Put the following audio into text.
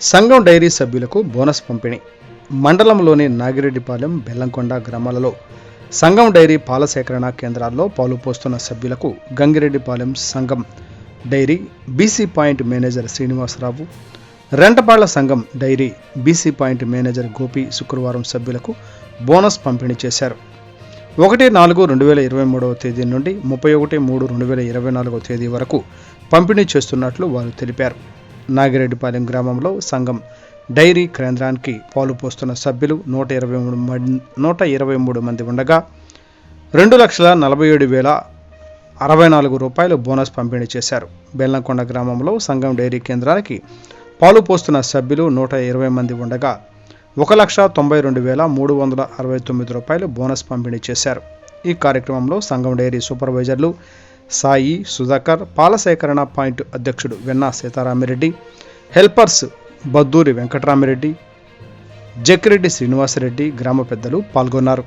సంఘం డైరీ సభ్యులకు బోనస్ పంపిణీ. మండలంలోని నాగిరెడ్డిపాలెం, బెల్లంకొండ గ్రామాలలో సంఘం డైరీ పాల సేకరణ కేంద్రాల్లో పాలు పోస్తున్న సభ్యులకు గంగిరెడ్డిపాలెం సంఘం dairy BC point manager Srinivasarao, Rentapalla సంఘం dairy BC point manager Gopi శుక్రవారం సభ్యులకు బోనస్ పంపిణీ చేశారు. 1/4/2023 తేదీ నుండి 31/3/2024 తేదీ వరకు పంపిణీ చేస్తున్నట్లు వారు తెలిపారు. నాగిరెడ్డిపాలెం గ్రామంలో సంఘం డైరీ కేంద్రానికి పాలు పోస్తున్న సభ్యులు 123 మంది ఉండగా 2,47,064 రూపాయలు బోనస్ పంపిణీ చేశారు. బెల్లంకొండ గ్రామంలో సంఘం డైరీ కేంద్రానికి పాలు పోస్తున్న సభ్యులు 120 మంది ఉండగా 1,92,369 రూపాయలు బోనస్ పంపిణీ చేశారు. ఈ కార్యక్రమంలో సంఘం డైరీ సూపర్వైజర్లు సాయి, సుధాకర్, పాల సేకరణ పాయింట్ అధ్యక్షుడు వెన్నా సీతారామిరెడ్డి, హెల్పర్స్ బద్దూరి వెంకటరామిరెడ్డి, జక్కిరెడ్డి శ్రీనివాసరెడ్డి, గ్రామ పెద్దలు పాల్గొన్నారు.